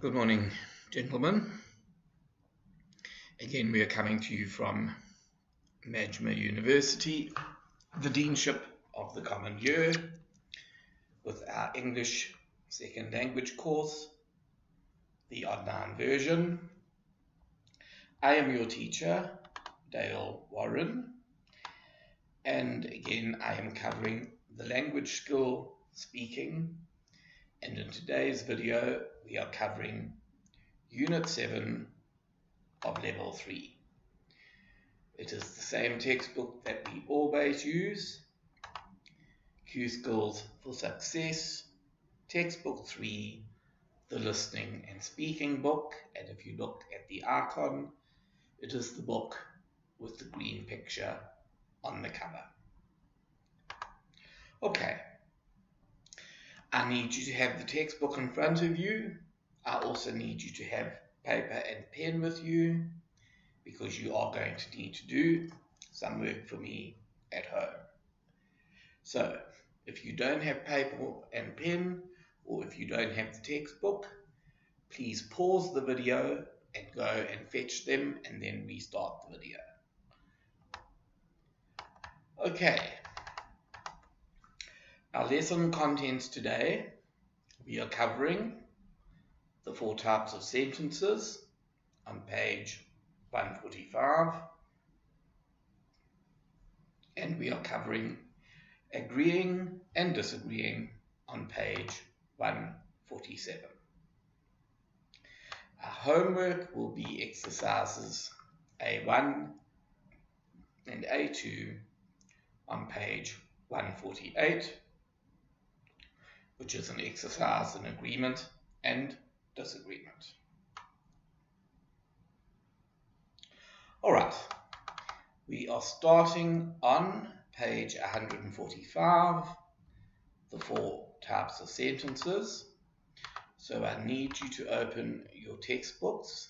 Good morning, gentlemen. Again, we are coming to you from Majma University, the Deanship of the Common Year, with our English Second Language course, the Online version. I am your teacher, Dale Warren, and again, I am covering the language skill speaking, and in today's video, we are covering Unit 7 of Level 3. It is the same textbook that we always use, Q Skills for Success, Textbook 3, the Listening and Speaking book, and if you look at the icon, it is the book with the green picture on the cover. Okay, I need you to have the textbook in front of you. I also need you to have paper and pen with you, because you are going to need to do some work for me at home. So, if you don't have paper and pen, or if you don't have the textbook, please pause the video and go and fetch them and then restart the video. Okay, our lesson contents today, we are covering the 4 types of sentences on page 145, and we are covering agreeing and disagreeing on page 147. Our homework will be exercises A1 and A2 on page 148, which is an exercise in agreement and disagreement. Alright, we are starting on page 145, the 4 types of sentences. So I need you to open your textbooks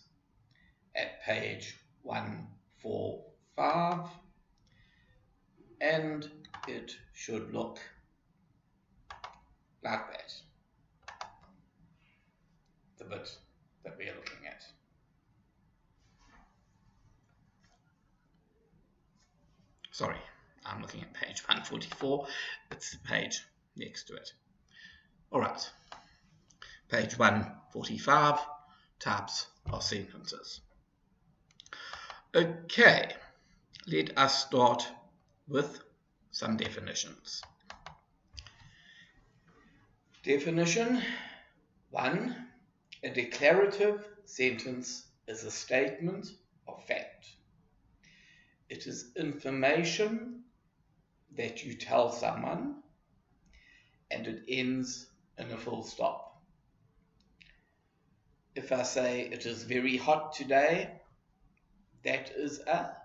at page 145, and it should look like that, the bit that we are looking at. Sorry, I'm looking at page 144, it's the page next to it. Alright, page 145, types of sentences. Okay, let us start with some definitions. Definition 1. A declarative sentence is a statement of fact. It is information that you tell someone, and it ends in a full stop. If I say it is very hot today, that is a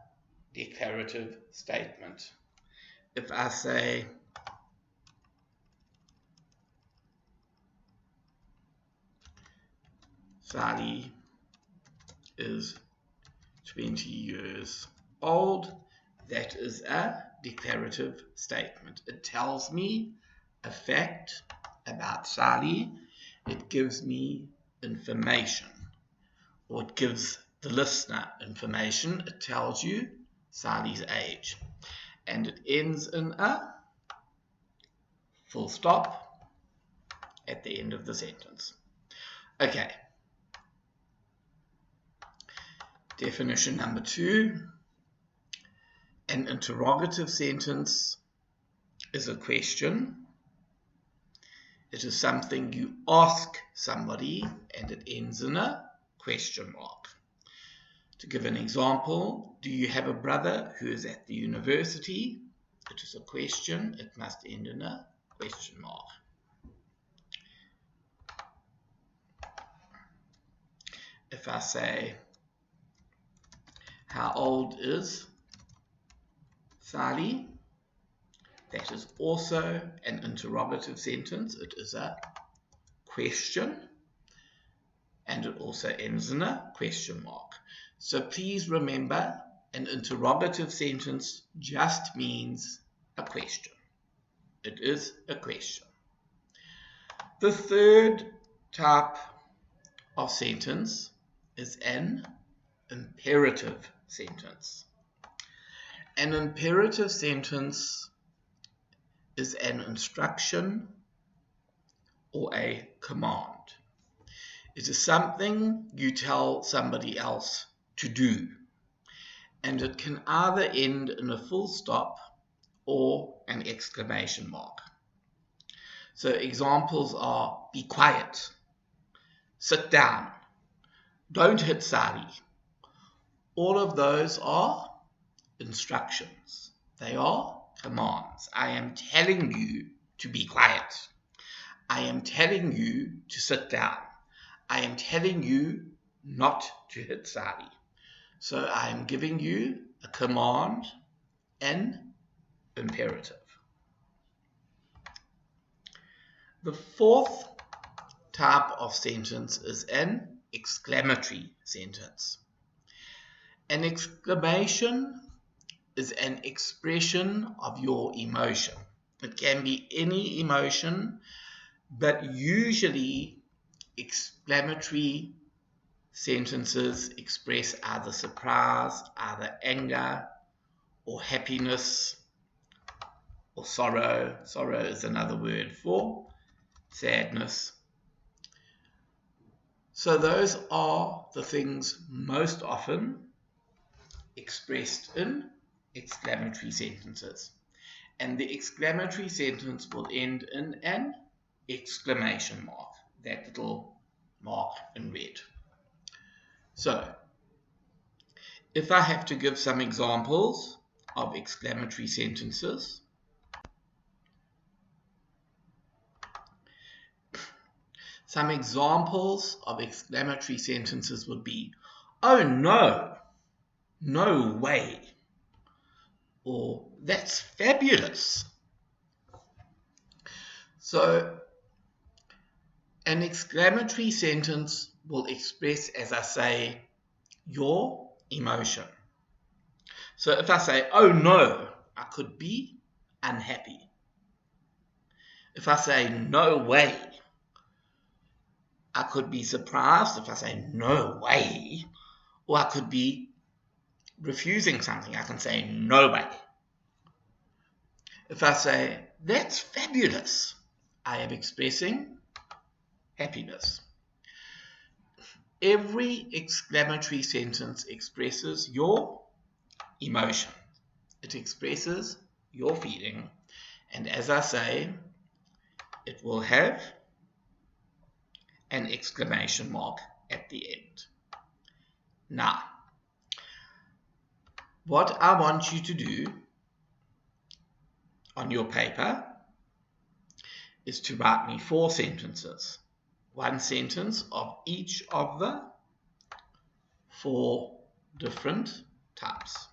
declarative statement. If I say Sally is 20 years old, that is a declarative statement. It tells me a fact about Sally. It gives me information, or it gives the listener information. It tells you Sally's age, and it ends in a full stop at the end of the sentence. Okay. Definition number 2. An interrogative sentence is a question. It is something you ask somebody and it ends in a question mark. To give an example, do you have a brother who is at the university? It is a question. It must end in a question mark. If I say, how old is Sally? That is also an interrogative sentence. It is a question, and it also ends in a question mark. So please remember, an interrogative sentence just means a question. It is a question. The third type of sentence is an imperative sentence. An imperative sentence is an instruction or a command. It is something you tell somebody else to do, and it can either end in a full stop or an exclamation mark. So examples are be quiet, sit down, don't hit Sari. All of those are instructions. They are commands. I am telling you to be quiet. I am telling you to sit down. I am telling you not to hit Sari. So I am giving you a command, an imperative. The fourth type of sentence is an exclamatory sentence. An exclamation is an expression of your emotion. It can be any emotion, but usually exclamatory sentences express either surprise, either anger, or happiness, or sorrow. Sorrow is another word for sadness. So those are the things most often expressed in exclamatory sentences. And the exclamatory sentence will end in an exclamation mark, that little mark in red. So, if I have to give some examples of exclamatory sentences, some examples of exclamatory sentences would be, oh no, no way, or that's fabulous. So, an exclamatory sentence will express, as I say, your emotion. So if I say, oh no, I could be unhappy. If I say, no way, I could be surprised. If I say, no way, or I could be refusing something, I can say, no way. If I say, that's fabulous, I am expressing happiness. Every exclamatory sentence expresses your emotion. It expresses your feeling. And as I say, it will have an exclamation mark at the end. Now, what I want you to do on your paper is to write me 4 sentences. 1 sentence of each of the 4 different types.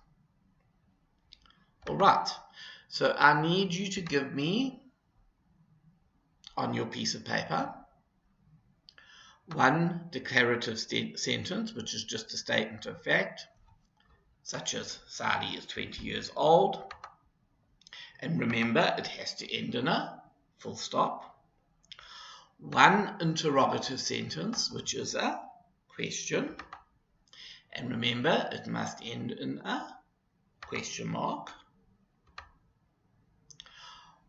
All right, so I need you to give me on your piece of paper 1 declarative sentence, which is just a statement of fact, such as Sari is 20 years old. And remember, it has to end in a full stop. 1 interrogative sentence, which is a question. And remember, it must end in a question mark.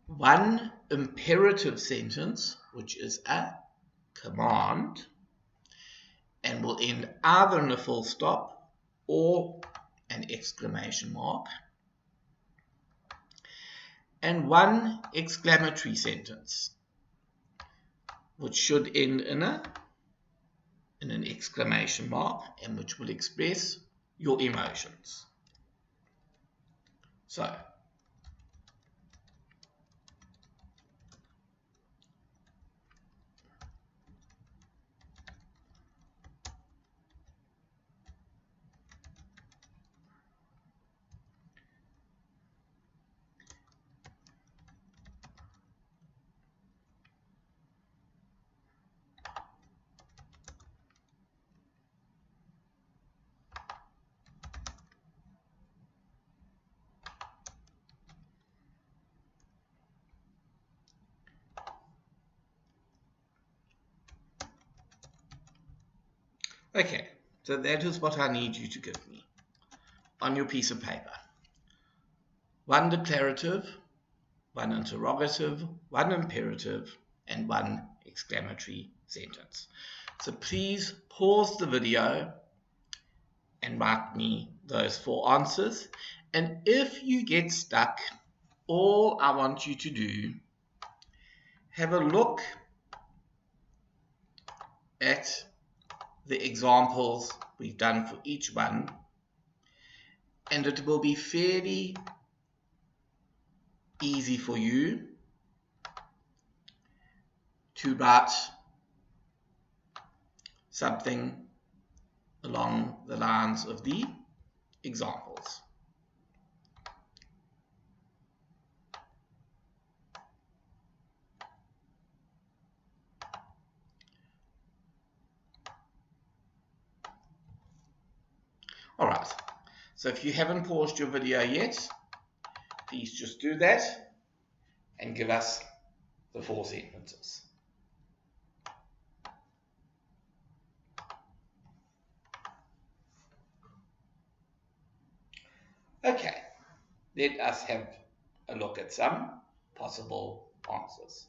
1 imperative sentence, which is a command, and will end either in a full stop or an exclamation mark. And 1 exclamatory sentence, which should end in an exclamation mark and which will express your emotions. So, Okay, so that is what I need you to give me on your piece of paper. One declarative, one interrogative, one imperative, and one exclamatory sentence. So please pause the video and write me those 4 answers. And if you get stuck, all I want you to do, have a look at the examples we've done for each one, and it will be fairly easy for you to write something along the lines of the examples. Alright, so if you haven't paused your video yet, please just do that and give us the 4 sentences. Okay, let us have a look at some possible answers.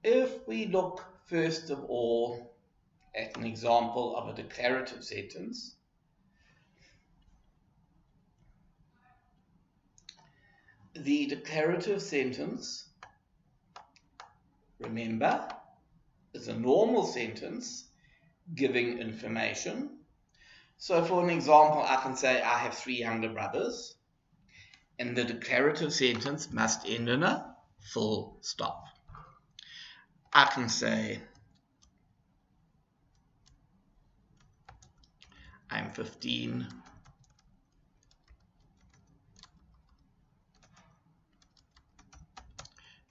If we look first of all at an example of a declarative sentence, the declarative sentence, remember, is a normal sentence giving information. So for an example, I can say I have 3 younger brothers, and the declarative sentence must end in a full stop. I can say I'm 15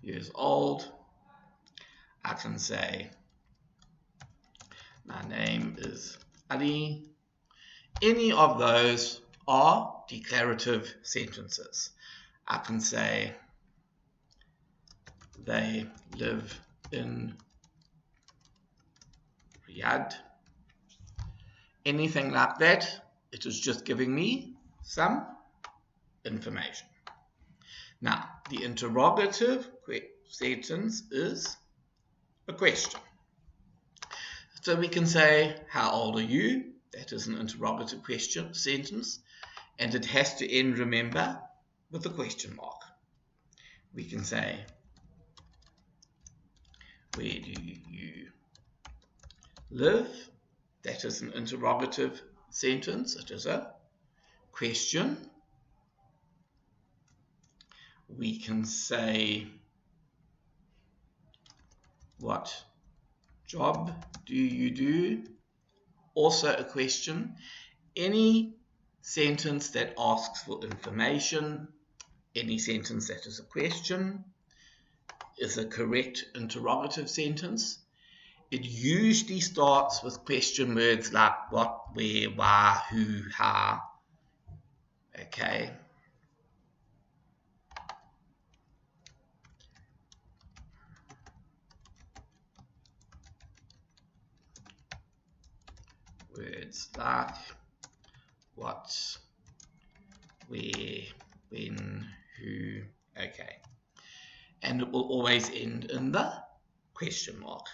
years old. I can say my name is Ali. Any of those are declarative sentences. I can say they live in Riyadh. Anything like that, it is just giving me some information. Now, the interrogative sentence is a question. So we can say, how old are you? That is an interrogative question sentence, and it has to end, remember, with a question mark. We can say, where do you live? That is an interrogative sentence. It is a question. We can say, what job do you do? Also a question. Any sentence that asks for information, any sentence that is a question, is a correct interrogative sentence. It usually starts with question words like what, where, why, who, how. Okay. Words like what, where, when, who. Okay. And it will always end in the question mark.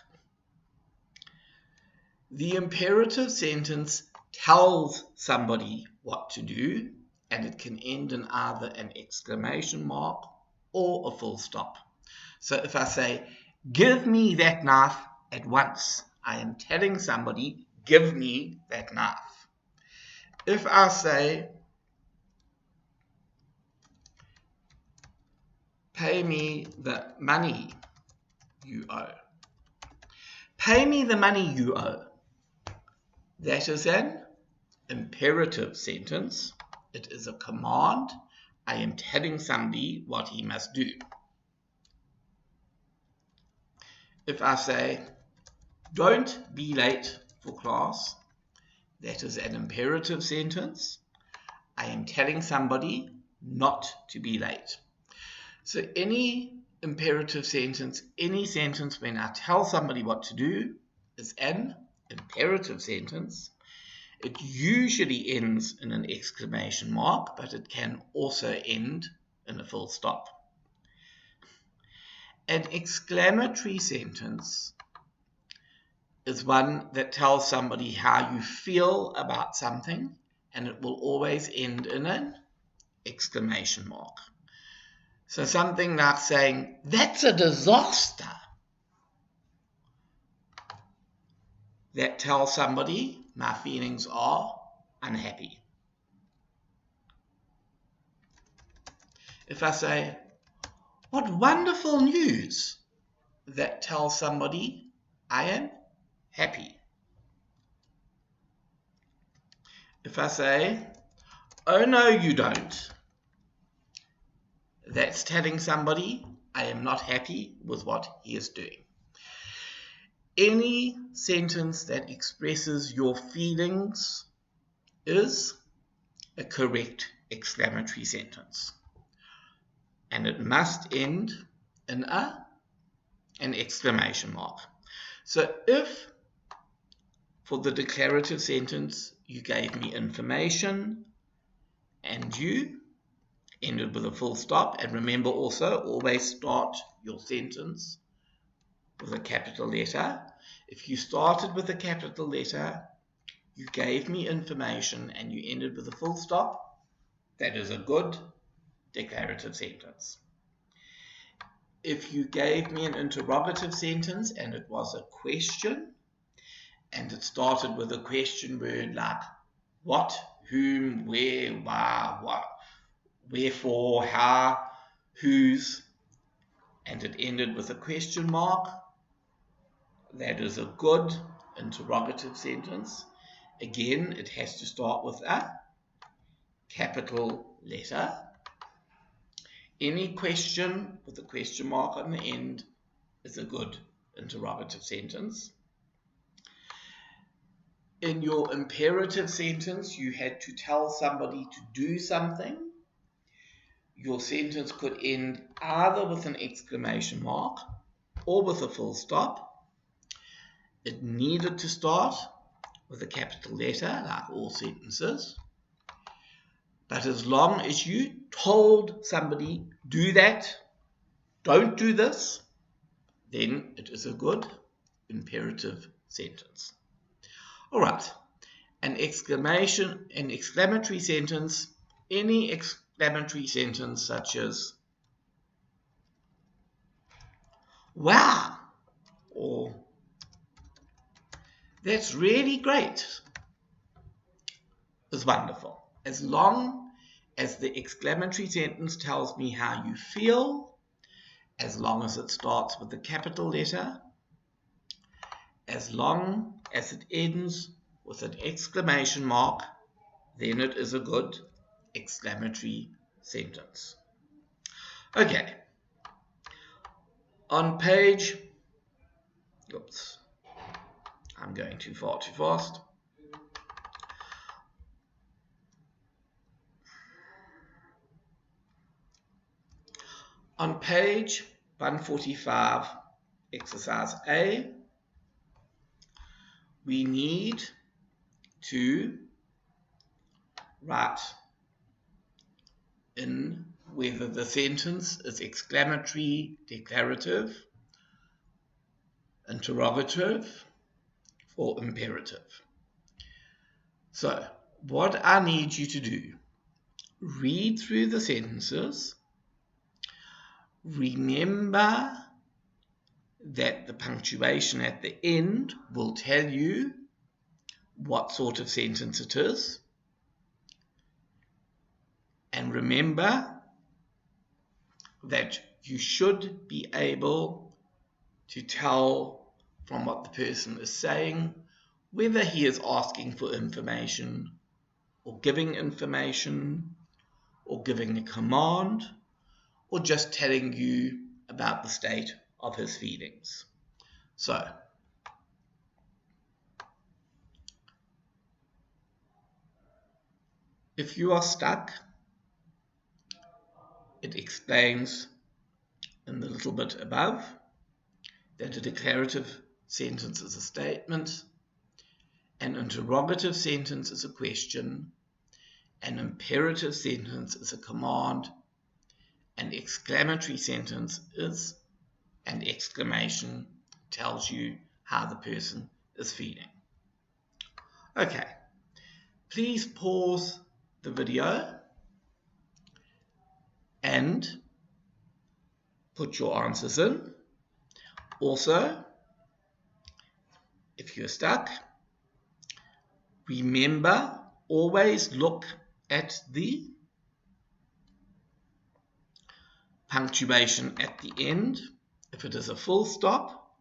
The imperative sentence tells somebody what to do, and it can end in either an exclamation mark or a full stop. So if I say, give me that knife at once, I am telling somebody, give me that knife. If I say, pay me the money you owe. Pay me the money you owe. That is an imperative sentence. It is a command. I am telling somebody what he must do. If I say, don't be late for class, that is an imperative sentence. I am telling somebody not to be late. So any imperative sentence, any sentence when I tell somebody what to do, is an imperative sentence. It usually ends in an exclamation mark, but it can also end in a full stop. An exclamatory sentence is one that tells somebody how you feel about something, and it will always end in an exclamation mark. So something like saying, "That's a disaster." That tells somebody my feelings are unhappy. If I say, "What wonderful news," that tells somebody I am happy. If I say, "Oh no, you don't," that's telling somebody I am not happy with what he is doing. Any sentence that expresses your feelings is a correct exclamatory sentence. And it must end in an exclamation mark. So if for the declarative sentence you gave me information and you ended with a full stop, and remember also always start your sentence with a capital letter. If you started with a capital letter, you gave me information and you ended with a full stop, that is a good declarative sentence. If you gave me an interrogative sentence and it was a question and it started with a question word like what, whom, where, why, what, wherefore, how, whose, and it ended with a question mark, that is a good interrogative sentence. Again, it has to start with a capital letter. Any question with a question mark on the end is a good interrogative sentence. In your imperative sentence, you had to tell somebody to do something. Your sentence could end either with an exclamation mark or with a full stop. It needed to start with a capital letter, like all sentences. But as long as you told somebody, do that, don't do this, then it is a good imperative sentence. All right, an exclamatory sentence, any exclamatory sentence such as, "Wow," or "That's really great," is wonderful. As long as the exclamatory sentence tells me how you feel, as long as it starts with a capital letter, as long as it ends with an exclamation mark, then it is a good exclamatory sentence. Okay. On page, oops, I'm going too fast. On page 145, exercise A, we need to write in whether the sentence is exclamatory, declarative, interrogative, or imperative. So, what I need you to do, read through the sentences, remember that the punctuation at the end will tell you what sort of sentence it is. And remember that you should be able to tell from what the person is saying whether he is asking for information or giving information or giving a command or just telling you about the state of his feelings. So, if you are stuck, it explains in the little bit above that a declarative sentence is a statement. An interrogative sentence is a question. An imperative sentence is a command. An exclamatory sentence is an exclamation, tells you how the person is feeling. Okay, please pause the video and put your answers in. Also, if you're stuck, remember, always look at the punctuation at the end. If it is a full stop,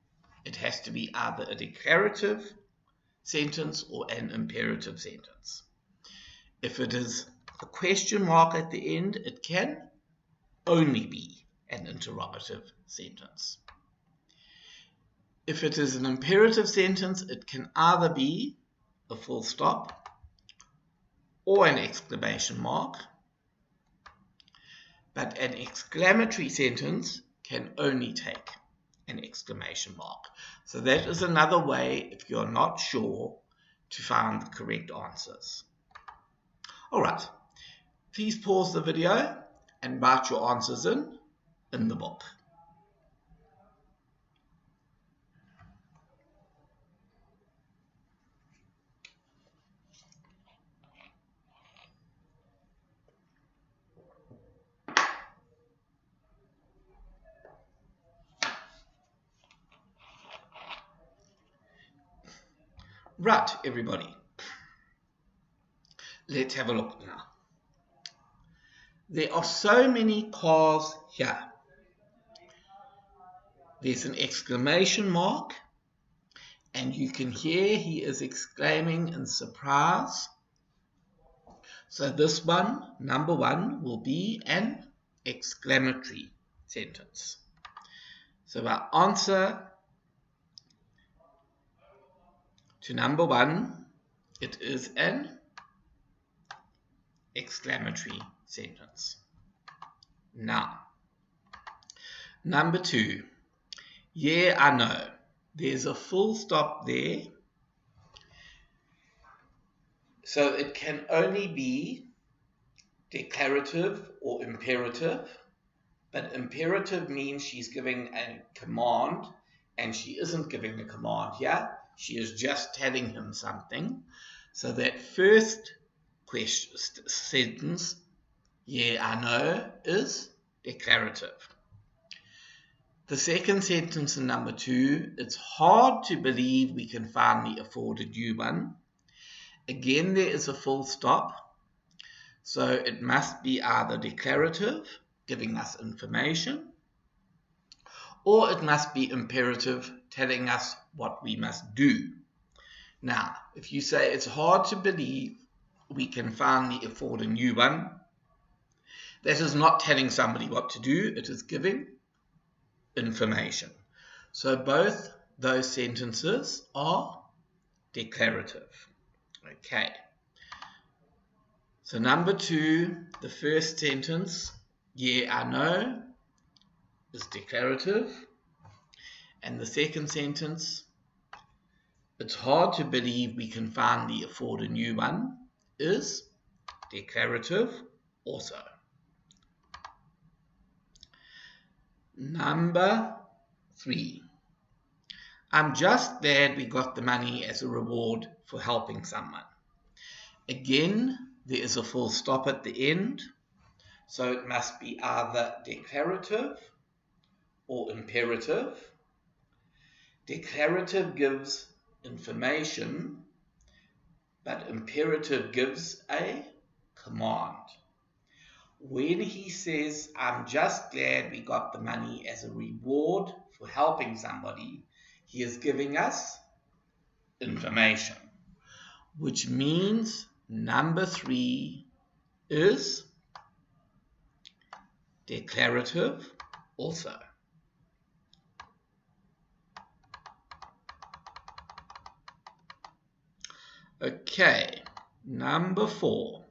it has to be either a declarative sentence or an imperative sentence. If it is a question mark at the end, it can only be an interrogative sentence. If it is an imperative sentence, it can either be a full stop or an exclamation mark, but an exclamatory sentence can only take an exclamation mark. So that is another way, if you're not sure, to find the correct answers. All right, please pause the video and write your answers in the book. Right, everybody. Let's have a look now. There are so many cars here. There's an exclamation mark, and you can hear he is exclaiming in surprise. So this one, number one, will be an exclamatory sentence. So our answer to number one, it is an exclamatory sentence. Now, number two, yeah, I know. There's a full stop there. So it can only be declarative or imperative. But imperative means she's giving a command, and she isn't giving a command here. She is just telling him something. So that first sentence, yeah, I know, is declarative. The second sentence in number two, it's hard to believe we can finally afford a new one. Again, there is a full stop. So it must be either declarative, giving us information, or it must be imperative, telling us what we must do. Now, if you say it's hard to believe we can finally afford a new one, that is not telling somebody what to do, it is giving information. So both those sentences are declarative. Okay. So number two, the first sentence, yeah, I know, is declarative. And the second sentence, it's hard to believe we can finally afford a new one, is declarative also. Number three, I'm just glad we got the money as a reward for helping someone. Again, there is a full stop at the end, so it must be either declarative or imperative. Declarative gives information, but imperative gives a command. When he says, I'm just glad we got the money as a reward for helping somebody, he is giving us information, which means number three is declarative also. Okay, number four,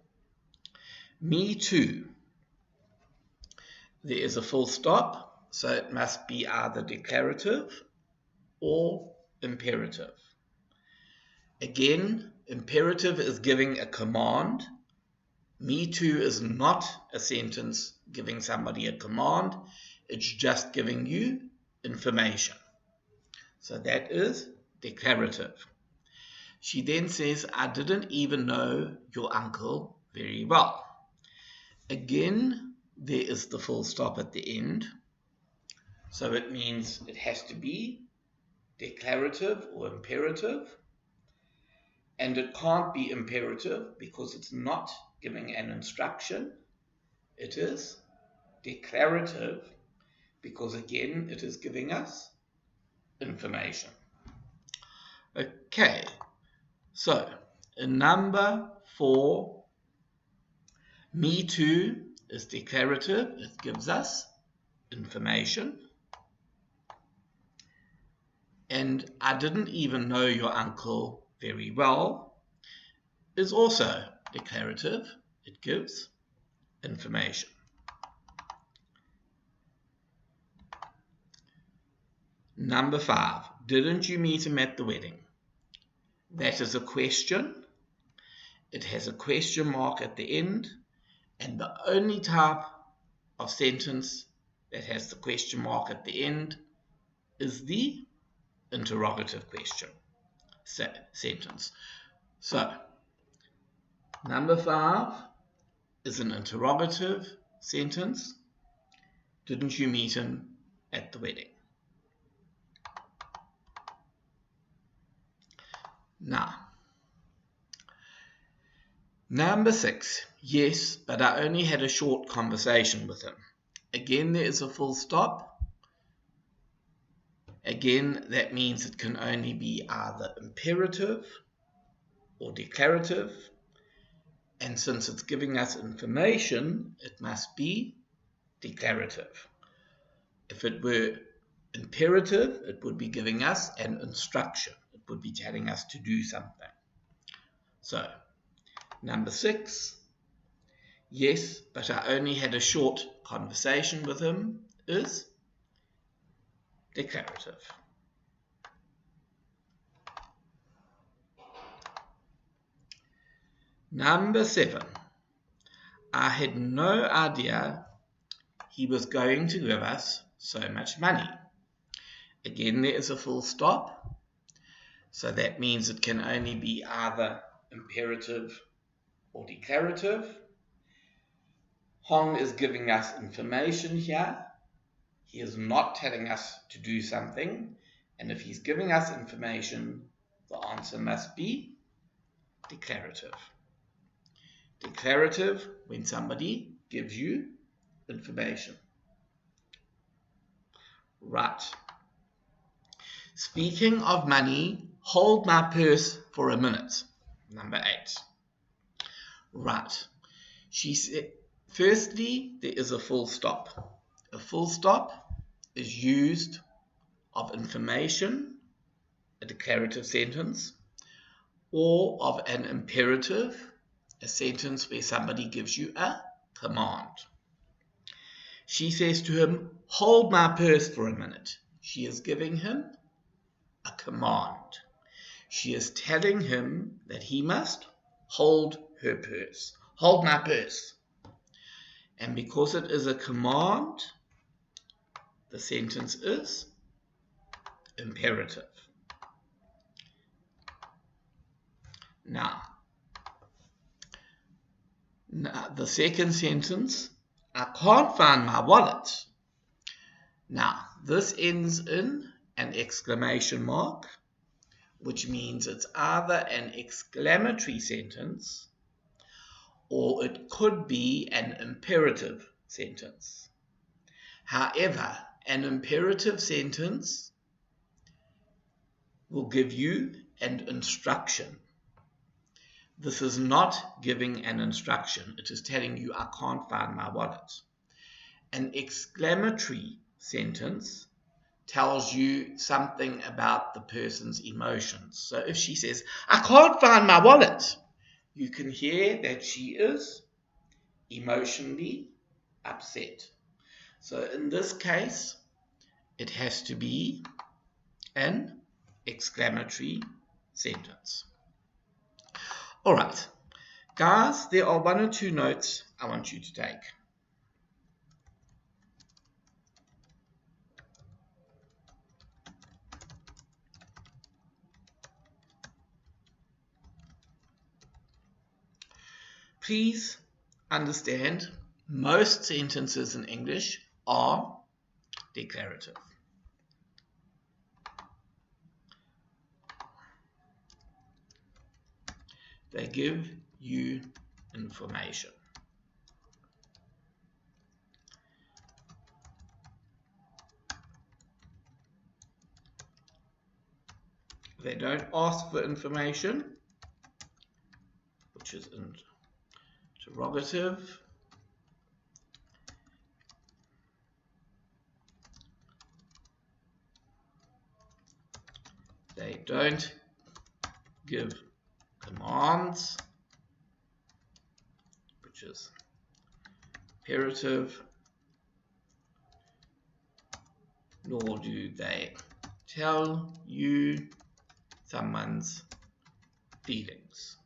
me too. There is a full stop, so it must be either declarative or imperative. Again, imperative is giving a command. Me too is not a sentence giving somebody a command. It's just giving you information. So that is declarative. She then says, I didn't even know your uncle very well. Again, there is the full stop at the end. So it means it has to be declarative or imperative. And it can't be imperative because it's not giving an instruction. It is declarative because, again, it is giving us information. Okay, so in number 4, me too is declarative. It gives us information. And I didn't even know your uncle very well is also declarative. It gives information. Number 5, didn't you meet him at the wedding? That is a question. It has a question mark at the end, and the only type of sentence that has the question mark at the end is the interrogative question sentence. So, number 5 is an interrogative sentence. Didn't you meet him at the wedding? Now, number 6, yes, but I only had a short conversation with him. Again, there is a full stop. Again, that means it can only be either imperative or declarative. And since it's giving us information, it must be declarative. If it were imperative, it would be giving us an instruction. It would be telling us to do something. So, number 6, yes, but I only had a short conversation with him is declarative. Number 7, I had no idea he was going to give us so much money. Again, there is a full stop. So that means it can only be either imperative or declarative. Hong is giving us information here. He is not telling us to do something. And if he's giving us information, the answer must be declarative. Declarative when somebody gives you information. Right. Speaking of money, hold my purse for a minute. Number 8. Right. She said, firstly, there is a full stop. A full stop is used of information, a declarative sentence, or of an imperative, a sentence where somebody gives you a command. She says to him, hold my purse for a minute. She is giving him a command. She is telling him that he must hold her purse. Hold my purse. And because it is a command, the sentence is imperative. Now, the second sentence, I can't find my wallet. Now, this ends in an exclamation mark, which means it's either an exclamatory sentence or it could be an imperative sentence. However, an imperative sentence will give you an instruction. This is not giving an instruction. It is telling you, I can't find my wallet. An exclamatory sentence tells you something about the person's emotions. So if she says, I can't find my wallet, you can hear that she is emotionally upset. So in this case, it has to be an exclamatory sentence. All right, guys, there are 1 or 2 notes I want you to take. Please understand, most sentences in English are declarative. They give you information. They don't ask for information, which is interrogative. They don't give commands, which is imperative, nor do they tell you someone's feelings.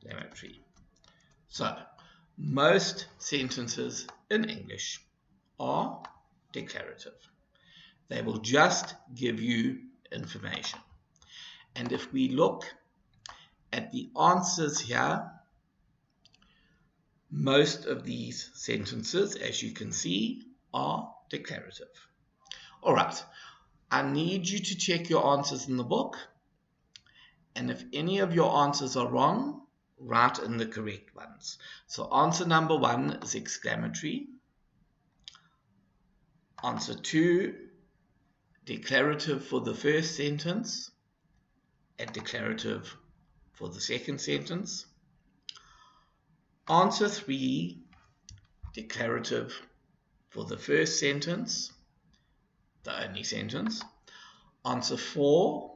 Exclamatory. So, most sentences in English are declarative. They will just give you information. And if we look at the answers here, most of these sentences, as you can see, are declarative. All right, I need you to check your answers in the book. And if any of your answers are wrong, write in the correct ones. So answer number 1 is exclamatory. Answer 2, declarative for the first sentence and declarative for the second sentence. Answer 3, declarative for the first sentence, the only sentence. Answer 4,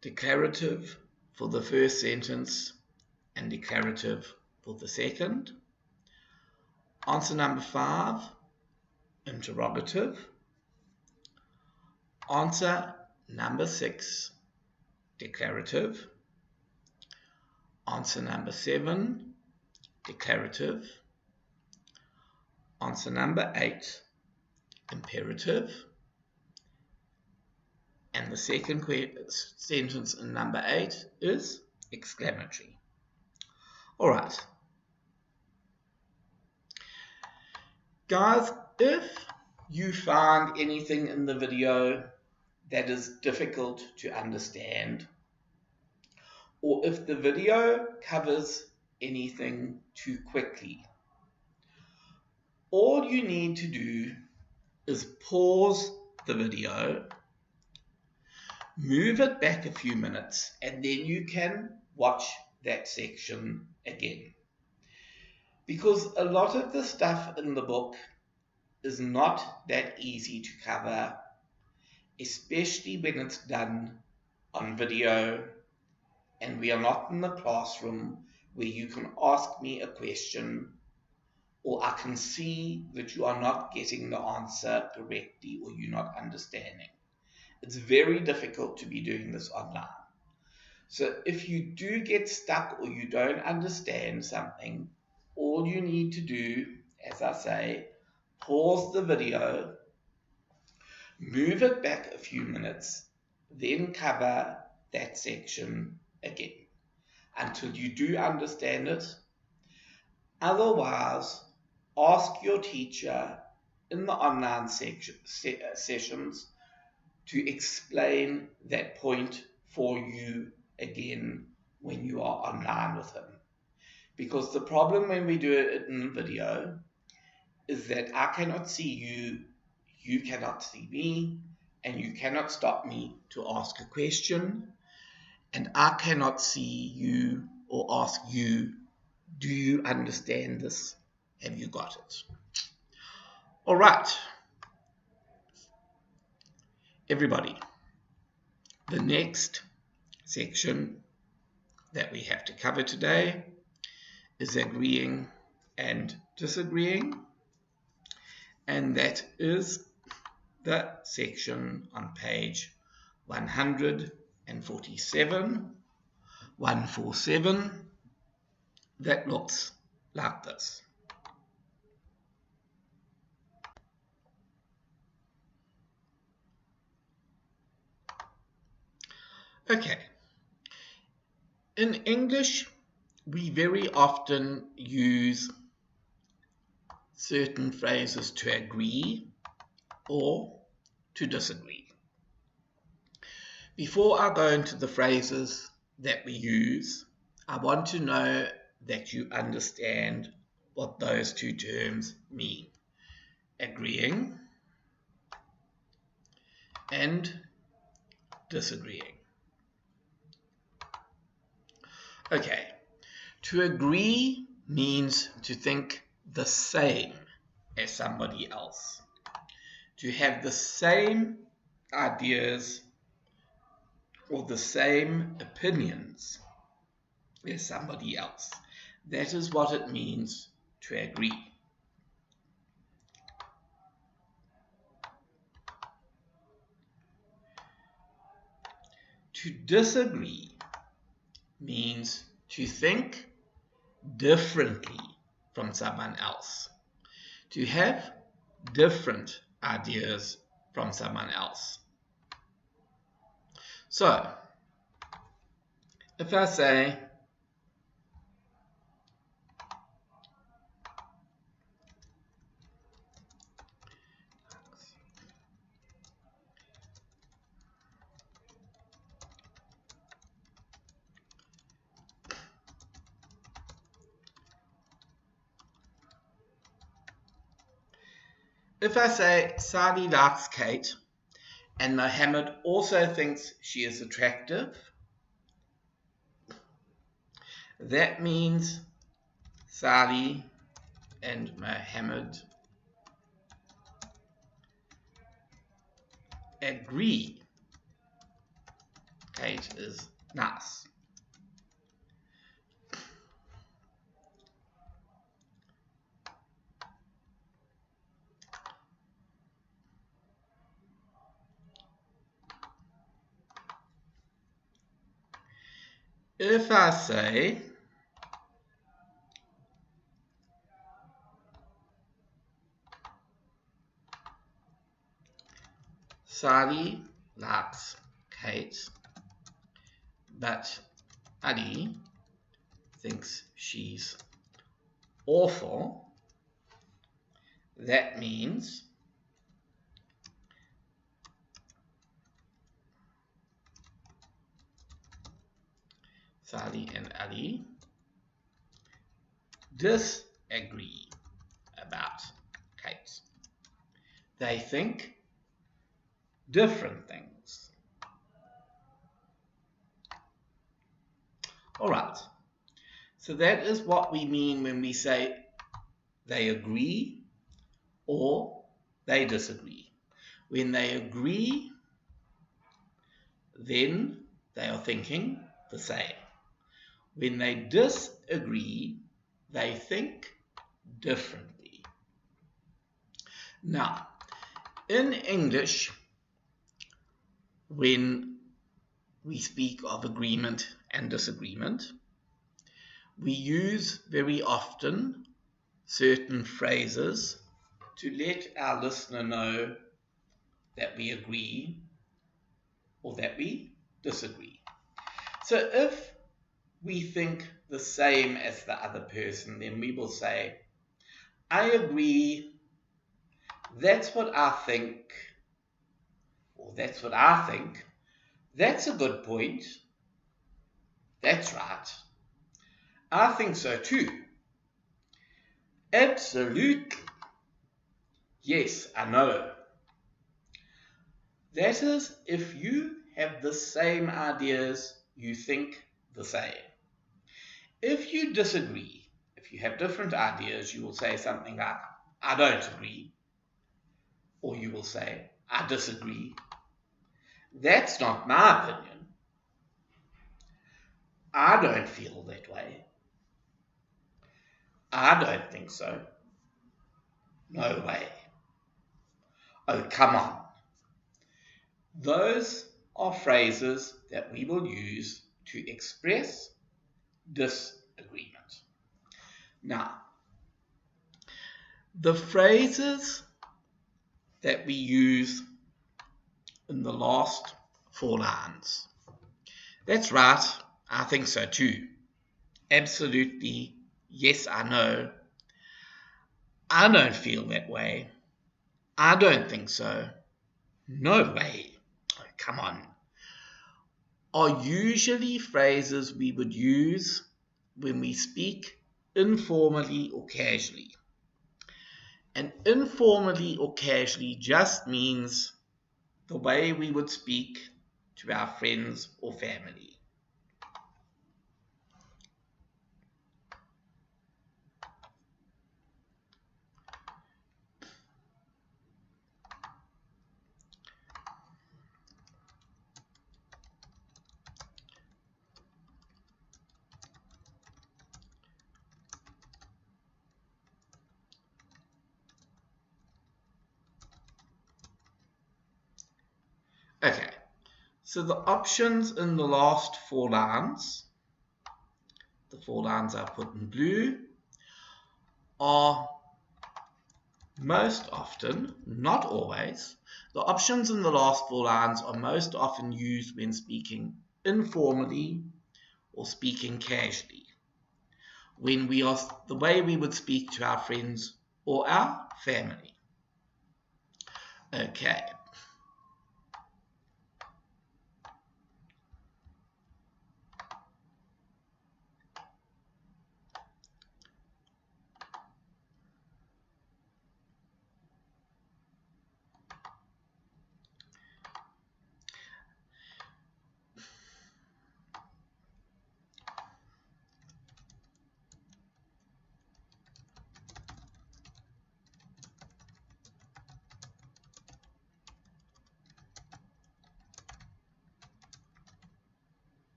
declarative for the first sentence and declarative for the second. Answer number 5, interrogative. Answer number 6, declarative. Answer number 7, declarative. Answer number 8, imperative. And the second sentence in number 8 is exclamatory. All right. Guys, if you find anything in the video that is difficult to understand, or if the video covers anything too quickly, all you need to do is pause the video, move it back a few minutes, and then you can watch that section again. Because a lot of the stuff in the book is not that easy to cover, especially when it's done on video and we are not in the classroom where you can ask me a question or I can see that you are not getting the answer correctly or you're not understanding. It's very difficult to be doing this online. So if you do get stuck or you don't understand something, all you need to do, as I say, pause the video, move it back a few minutes, then cover that section again until you do understand it. Otherwise, ask your teacher in the online sessions to explain that point for you again when you are online with him. Because the problem when we do it in video is that I cannot see you, you cannot see me, and you cannot stop me to ask a question, and I cannot see you or ask you, do you understand this? Have you got it? All right. Everybody, the next section that we have to cover today is agreeing and disagreeing. and that is the section on page 147, 147, that looks like this. Okay, in English, we very often use certain phrases to agree or to disagree. Before I go into the phrases that we use, I want to know that you understand what those two terms mean: agreeing and disagreeing. Okay, to agree means to think the same as somebody else, to have the same ideas or the same opinions as somebody else. That is what it means to agree. To disagree means to think differently from someone else, to have different ideas from someone else. So, if I say, Sally likes Kate and Mohammed also thinks she is attractive, that means Sally and Mohammed agree Kate is nice. If I say Sally likes Kate, but Ali thinks she's awful, that means Sally and Ali disagree about Kate. They think different things. All right, so that is what we mean when we say they agree or they disagree. When they agree, then they are thinking the same. When they disagree, they think differently. Now, in English, when we speak of agreement and disagreement, we use very often certain phrases to let our listener know that we agree or that we disagree. So if we think the same as the other person, then we will say, I agree, that's what I think, or that's what I think, that's a good point, that's right, I think so too, absolutely, yes, I know. That is, if you have the same ideas, you think the same. If you disagree, if you have different ideas, you will say something like, I don't agree, or you will say, I disagree. That's not my opinion. I don't feel that way. I don't think so. No way. Oh, come on. Those are phrases that we will use to express disagreement. Now, the phrases that we use in the last 4 lines. That's right, I think so too. Absolutely, yes, I know. I don't feel that way. I don't think so. No way. Oh, come on. Are usually phrases we would use when we speak informally or casually. And informally or casually just means the way we would speak to our friends or family. Okay, so the options in the last 4 lines, the 4 lines are put in blue, are most often, not always, the options in the last 4 lines are most often used when speaking informally or speaking casually. When we are the way we would speak to our friends or our family. Okay.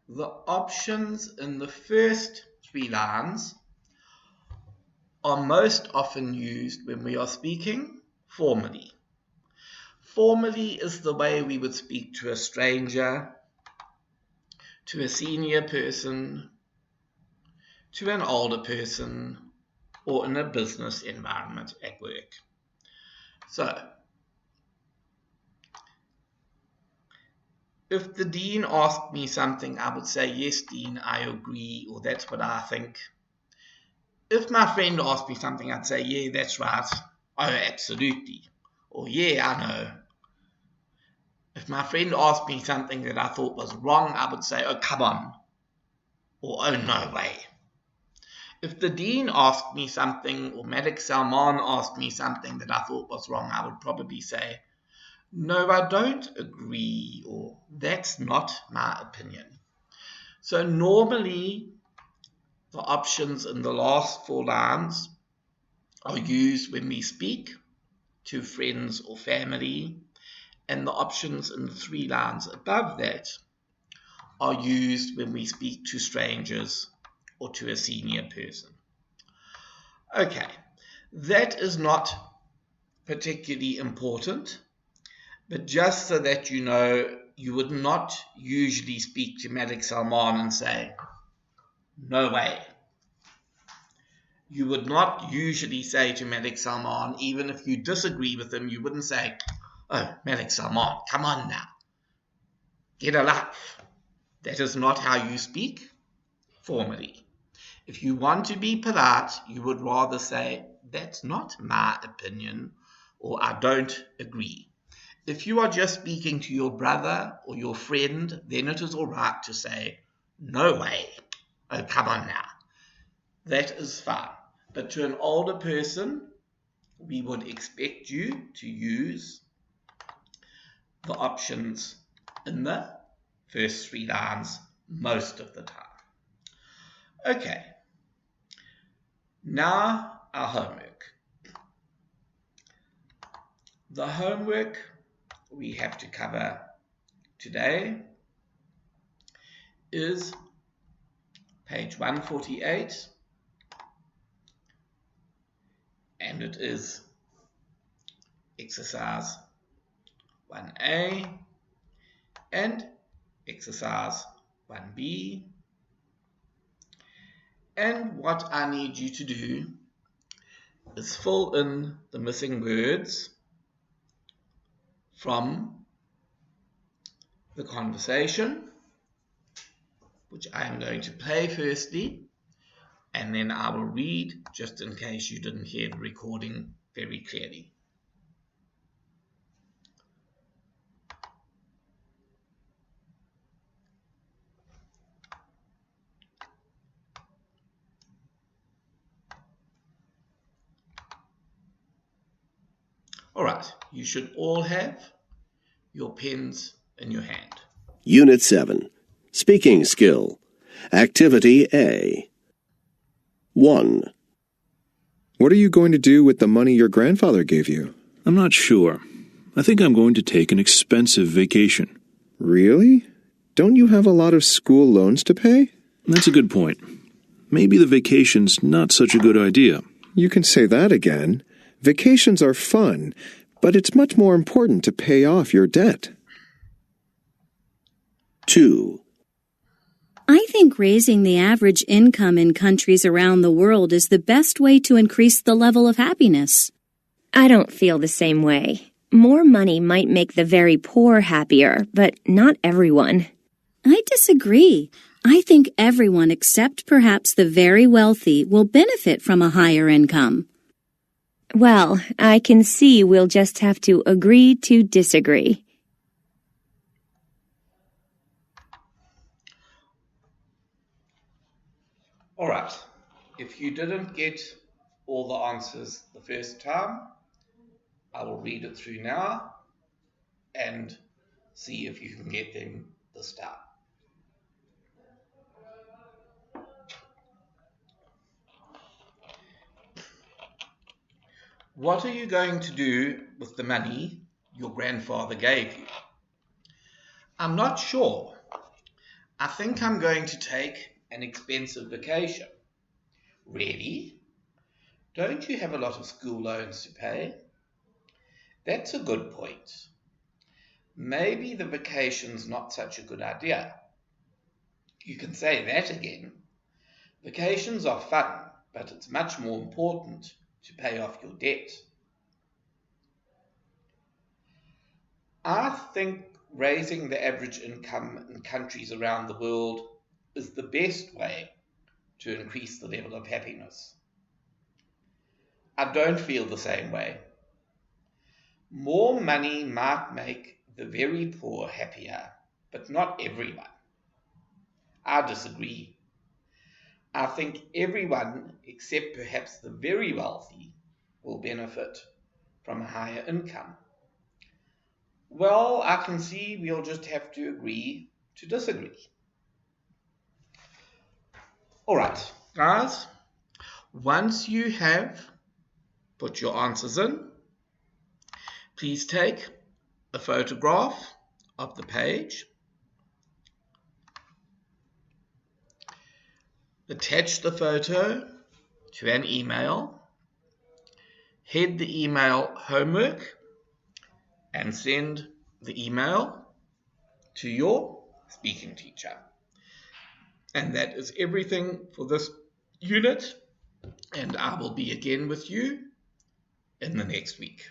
The options in the first 3 lines are most often used when we are speaking formally. Formally is the way we would speak to a stranger, to a senior person, to an older person, or in a business environment at work. So, if the dean asked me something, I would say, yes, dean, I agree, or that's what I think. If my friend asked me something, I'd say, yeah, that's right. Oh, absolutely. Or, yeah, I know. If my friend asked me something that I thought was wrong, I would say, oh, come on. Or, oh, no way. If the dean asked me something, or Malik Salman asked me something that I thought was wrong, I would probably say, no, I don't agree, or that's not my opinion. So normally, the options in the last 4 lines are used when we speak to friends or family, and the options in the 3 lines above that are used when we speak to strangers or to a senior person. Okay, that is not particularly important, but just so that you know, you would not usually speak to Malik Salman and say, no way. You would not usually say to Malik Salman, even if you disagree with him, you wouldn't say, oh, Malik Salman, come on now. Get a life. That is not how you speak formally. If you want to be polite, you would rather say, that's not my opinion, or I don't agree. If you are just speaking to your brother or your friend, then it is all right to say, no way. Oh, come on now. That is fine. But to an older person, we would expect you to use the options in the first 3 lines most of the time. Okay. Now our homework. The homework we have to cover today is page 148, and it is exercise 1A and exercise 1B. And what I need you to do is fill in the missing words from the conversation, which I am going to play firstly, and then I will read, just in case you didn't hear the recording very clearly. All right, you should all have your pens in your hand. Unit 7. Speaking Skill. Activity A. 1. What are you going to do with the money your grandfather gave you? I'm not sure. I think I'm going to take an expensive vacation. Really? Don't you have a lot of school loans to pay? That's a good point. Maybe the vacation's not such a good idea. You can say that again. Vacations are fun, but it's much more important to pay off your debt. 2. I think raising the average income in countries around the world is the best way to increase the level of happiness. I don't feel the same way. More money might make the very poor happier, but not everyone. I disagree. I think everyone except perhaps the very wealthy will benefit from a higher income. Well, I can see we'll just have to agree to disagree. All right, if you didn't get all the answers the first time, I will read it through now and see if you can get them this time. What are you going to do with the money your grandfather gave you? I'm not sure. I think I'm going to take an expensive vacation. Really? Don't you have a lot of school loans to pay? That's a good point. Maybe the vacation's not such a good idea. You can say that again. Vacations are fun, but it's much more important to pay off your debt. I think raising the average income in countries around the world is the best way to increase the level of happiness. I don't feel the same way. More money might make the very poor happier, but not everyone. I disagree. I think everyone, except perhaps the very wealthy, will benefit from a higher income. Well, I can see we'll just have to agree to disagree. All right, guys, once you have put your answers in, please take a photograph of the page, attach the photo to an email, head the email homework, and send the email to your speaking teacher. And that is everything for this unit, and I will be again with you in the next week.